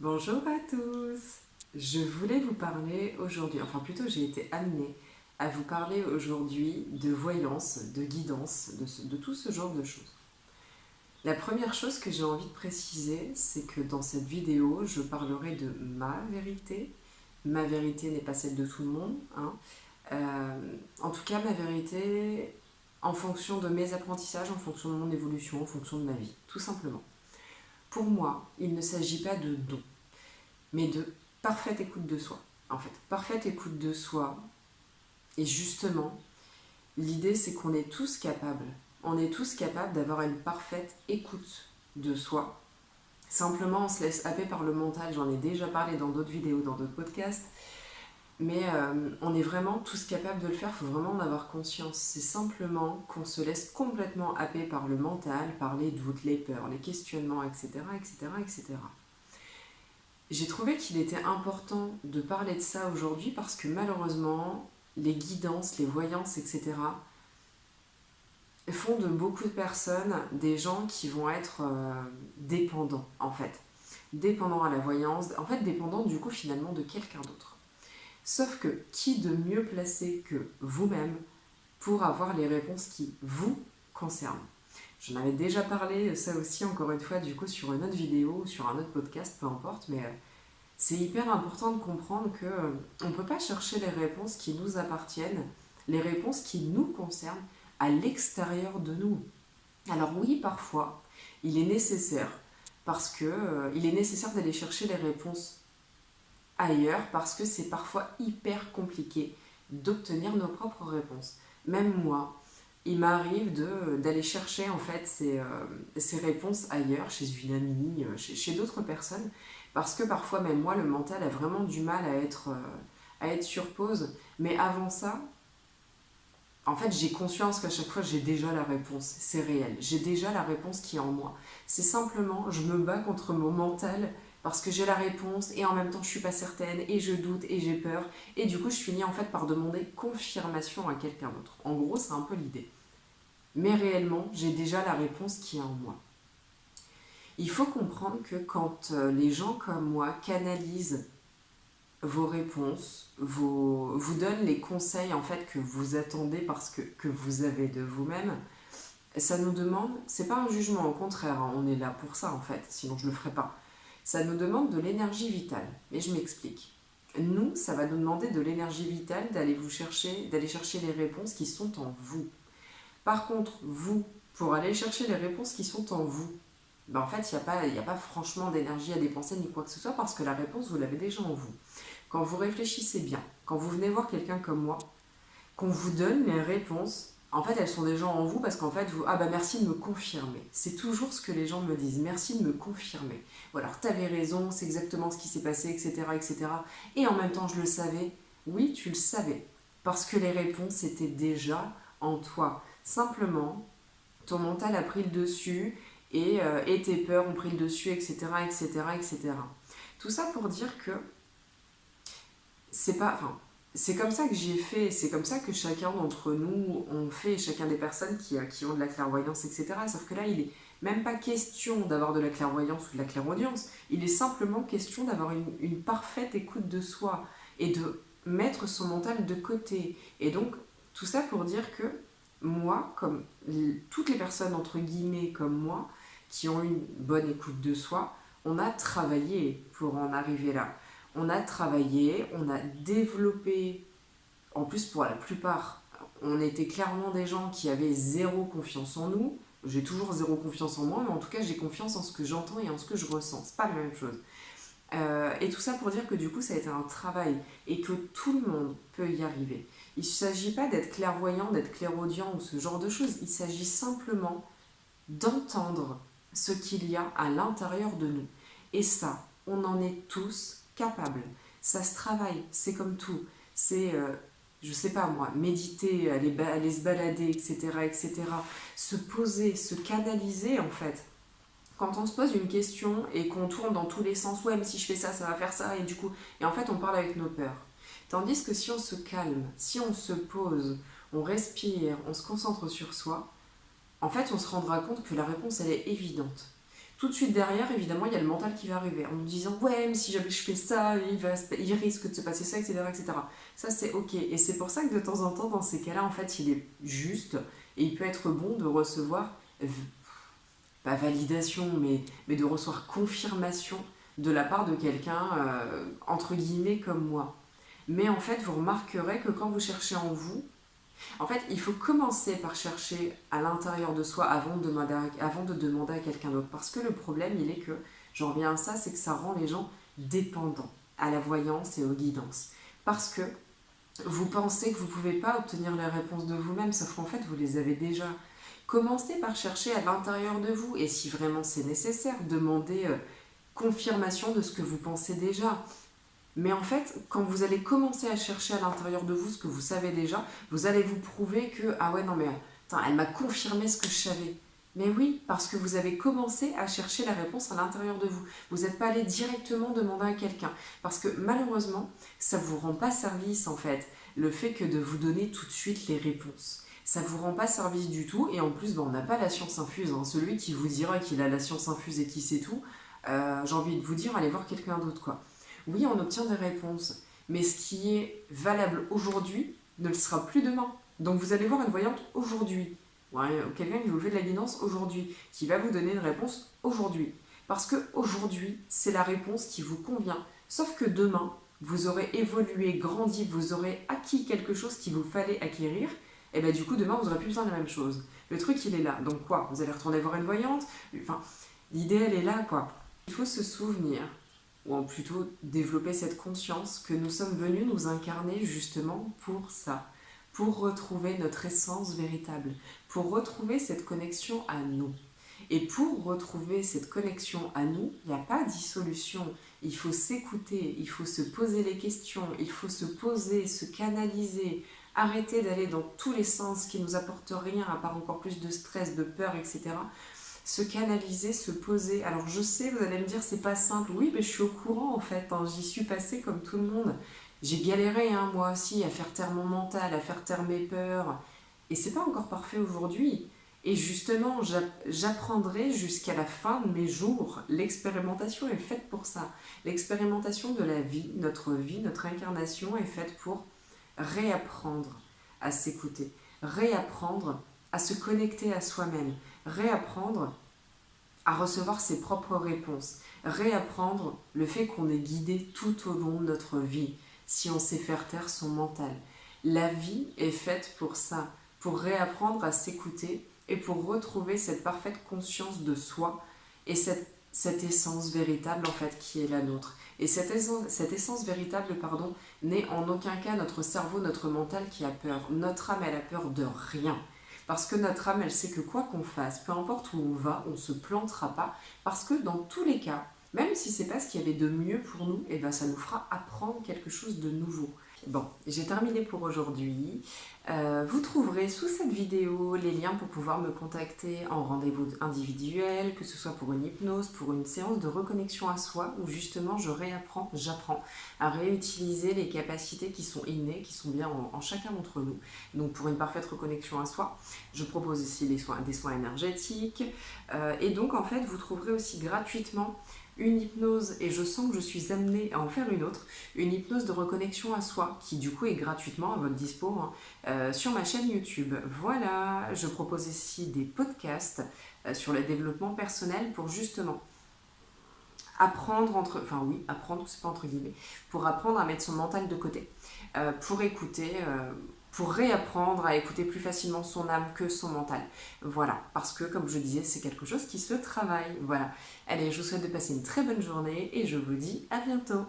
Bonjour à tous. Je voulais vous parler aujourd'hui, enfin plutôt j'ai été amenée à vous parler aujourd'hui de voyance, de guidance, de tout ce genre de choses. La première chose que j'ai envie de préciser, c'est que dans cette vidéo, je parlerai de ma vérité. Ma vérité n'est pas celle de tout le monde, hein. En tout cas, ma vérité en fonction de mes apprentissages, en fonction de mon évolution, en fonction de ma vie, tout simplement. Pour moi, il ne s'agit pas de don, mais de parfaite écoute de soi. En fait, parfaite écoute de soi. Et justement, l'idée c'est qu'on est tous capables. On est tous capables d'avoir une parfaite écoute de soi. Simplement, on se laisse happer par le mental. J'en ai déjà parlé dans d'autres vidéos, dans d'autres podcasts. Mais on est vraiment tous capables de le faire. Il faut vraiment en avoir conscience. C'est simplement qu'on se laisse complètement happer par le mental, par les doutes, les peurs, les questionnements, etc., etc., etc. J'ai trouvé qu'il était important de parler de ça aujourd'hui parce que malheureusement, les guidances, les voyances, etc., font de beaucoup de personnes des gens qui vont être dépendants, en fait. Dépendants à la voyance, en fait dépendants du coup finalement de quelqu'un d'autre. Sauf que qui de mieux placé que vous-même pour avoir les réponses qui vous concernent. J'en avais déjà parlé, ça aussi, encore une fois, du coup, sur une autre vidéo, sur un autre podcast, peu importe, mais c'est hyper important de comprendre que on ne peut pas chercher les réponses qui nous appartiennent, les réponses qui nous concernent à l'extérieur de nous. Alors oui, parfois, il est nécessaire parce que il est nécessaire d'aller chercher les réponses ailleurs parce que c'est parfois hyper compliqué d'obtenir nos propres réponses. Même moi, il m'arrive d'aller chercher en fait ces réponses ailleurs, chez une amie, chez d'autres personnes, parce que parfois même moi, le mental a vraiment du mal à être sur pause. Mais avant ça, en fait, j'ai conscience qu'à chaque fois, j'ai déjà la réponse. C'est réel. J'ai déjà la réponse qui est en moi. C'est simplement, je me bats contre mon mental parce que j'ai la réponse et en même temps, je suis pas certaine et je doute et j'ai peur. Et du coup, je finis en fait par demander confirmation à quelqu'un d'autre. En gros, c'est un peu l'idée. Mais réellement, j'ai déjà la réponse qui est en moi. Il faut comprendre que quand les gens comme moi canalisent vos réponses, vous donnent les conseils en fait que vous attendez parce que vous avez de vous-même, ça nous demande, c'est pas un jugement, au contraire, hein, on est là pour ça en fait, sinon je le ferais pas. Ça nous demande de l'énergie vitale. Et je m'explique. Nous, ça va nous demander de l'énergie vitale d'aller chercher les réponses qui sont en vous. Par contre, vous, pour aller chercher les réponses qui sont en vous, ben en fait, il y a pas franchement d'énergie à dépenser ni quoi que ce soit parce que la réponse, vous l'avez déjà en vous. Quand vous réfléchissez bien, quand vous venez voir quelqu'un comme moi, qu'on vous donne les réponses, en fait, elles sont déjà en vous parce qu'en fait, vous, ah bah merci de me confirmer. C'est toujours ce que les gens me disent, merci de me confirmer. Ou alors, t'avais raison, c'est exactement ce qui s'est passé, etc., etc. Et en même temps, je le savais. Oui, tu le savais. Parce que les réponses étaient déjà en toi. Simplement, ton mental a pris le dessus et tes peurs ont pris le dessus, etc., etc., etc. Tout ça pour dire que c'est pas, enfin, c'est comme ça que j'ai fait, c'est comme ça que chacun d'entre nous ont fait, chacun des personnes qui ont de la clairvoyance, etc. Sauf que là, il est même pas question d'avoir de la clairvoyance ou de la clairaudience, il est simplement question d'avoir une parfaite écoute de soi et de mettre son mental de côté. Et donc, tout ça pour dire que moi, comme toutes les personnes entre guillemets comme moi, qui ont une bonne écoute de soi, on a travaillé pour en arriver là. On a travaillé, on a développé, en plus pour la plupart, on était clairement des gens qui avaient zéro confiance en nous. J'ai toujours zéro confiance en moi, mais en tout cas j'ai confiance en ce que j'entends et en ce que je ressens. C'est pas la même chose. Et tout ça pour dire que du coup ça a été un travail et que tout le monde peut y arriver. Il ne s'agit pas d'être clairvoyant, d'être clairaudient ou ce genre de choses. Il s'agit simplement d'entendre ce qu'il y a à l'intérieur de nous. Et ça, on en est tous capables. Ça se travaille, c'est comme tout. C'est, je sais pas moi, méditer, aller se balader, etc., etc. Se poser, se canaliser en fait. Quand on se pose une question et qu'on tourne dans tous les sens, ouais, mais si je fais ça, ça va faire ça, et du coup, et en fait, on parle avec nos peurs. Tandis que si on se calme, si on se pose, on respire, on se concentre sur soi, en fait, on se rendra compte que la réponse, elle est évidente. Tout de suite derrière, évidemment, il y a le mental qui va arriver en nous disant ouais, mais si jamais je fais ça, il risque de se passer ça, etc., etc. Ça, c'est ok. Et c'est pour ça que de temps en temps, dans ces cas-là, en fait, il est juste et il peut être bon de recevoir, pas validation, mais de recevoir confirmation de la part de quelqu'un, entre guillemets, comme moi. Mais en fait, vous remarquerez que quand vous cherchez en vous, en fait, il faut commencer par chercher à l'intérieur de soi avant de demander à quelqu'un d'autre. Parce que le problème, il est que, j'en reviens à ça, c'est que ça rend les gens dépendants à la voyance et aux guidances. Parce que vous pensez que vous ne pouvez pas obtenir les réponses de vous-même, sauf qu'en fait, vous les avez déjà. Commencez par chercher à l'intérieur de vous, et si vraiment c'est nécessaire, demandez confirmation de ce que vous pensez déjà. Mais en fait, quand vous allez commencer à chercher à l'intérieur de vous ce que vous savez déjà, vous allez vous prouver que, ah ouais, non mais, attends, elle m'a confirmé ce que je savais. Mais oui, parce que vous avez commencé à chercher la réponse à l'intérieur de vous. Vous n'êtes pas allé directement demander à quelqu'un. Parce que malheureusement, ça ne vous rend pas service en fait, le fait que de vous donner tout de suite les réponses. Ça ne vous rend pas service du tout, et en plus, on n'a pas la science infuse. Hein. Celui qui vous dira qu'il a la science infuse et qui sait tout, j'ai envie de vous dire, allez voir quelqu'un d'autre, quoi. Oui, on obtient des réponses, mais ce qui est valable aujourd'hui ne le sera plus demain. Donc vous allez voir une voyante aujourd'hui, ouais, quelqu'un qui vous fait de la guidance aujourd'hui, qui va vous donner une réponse aujourd'hui. Parce que aujourd'hui, c'est la réponse qui vous convient. Sauf que demain, vous aurez évolué, grandi, vous aurez acquis quelque chose qu'il vous fallait acquérir, et bien du coup, demain, vous n'aurez plus besoin de la même chose. Le truc, il est là. Donc quoi? Vous allez retourner voir une voyante? Enfin, l'idée, elle est là, quoi. Il faut se souvenir, ou plutôt développer cette conscience que nous sommes venus nous incarner justement pour ça, pour retrouver notre essence véritable, pour retrouver cette connexion à nous. Et pour retrouver cette connexion à nous, il n'y a pas de dissolution. Il faut s'écouter, il faut se poser les questions, il faut se poser, se canaliser, arrêter d'aller dans tous les sens qui nous apportent rien à part encore plus de stress, de peur, etc. Se canaliser, se poser. Alors je sais, vous allez me dire, c'est pas simple. Oui, mais je suis au courant en fait, hein. J'y suis passée comme tout le monde. J'ai galéré, hein, moi aussi, à faire taire mon mental, à faire taire mes peurs. Et c'est pas encore parfait aujourd'hui. Et justement, j'apprendrai jusqu'à la fin de mes jours. L'expérimentation est faite pour ça. L'expérimentation de la vie, notre incarnation est faite pour réapprendre à s'écouter, réapprendre à se connecter à soi-même, réapprendre à recevoir ses propres réponses, réapprendre le fait qu'on est guidé tout au long de notre vie, si on sait faire taire son mental. La vie est faite pour ça, pour réapprendre à s'écouter et pour retrouver cette parfaite conscience de soi et cette essence véritable en fait qui est la nôtre. Et cette essence véritable, pardon, n'est en aucun cas notre cerveau, notre mental qui a peur. Notre âme, elle a peur de rien. Parce que notre âme, elle sait que quoi qu'on fasse, peu importe où on va, on ne se plantera pas. Parce que dans tous les cas, même si c'est pas ce qu'il y avait de mieux pour nous, et ben ça nous fera apprendre quelque chose de nouveau. Bon, j'ai terminé pour aujourd'hui. Vous trouverez sous cette vidéo les liens pour pouvoir me contacter en rendez-vous individuel, que ce soit pour une hypnose, pour une séance de reconnexion à soi, où justement j'apprends à réutiliser les capacités qui sont innées, qui sont bien en chacun d'entre nous. Donc pour une parfaite reconnexion à soi, je propose ici des soins énergétiques. Et donc en fait, vous trouverez aussi gratuitement une hypnose, et je sens que je suis amenée à en faire une autre, une hypnose de reconnexion à soi, qui du coup est gratuitement à votre dispo, hein, sur ma chaîne YouTube. Voilà, je propose ici des podcasts sur le développement personnel pour justement apprendre, apprendre, c'est pas entre guillemets, pour apprendre à mettre son mental de côté, pour écouter, pour réapprendre à écouter plus facilement son âme que son mental. Voilà, parce que comme je disais, c'est quelque chose qui se travaille. Voilà. Allez, je vous souhaite de passer une très bonne journée et je vous dis à bientôt.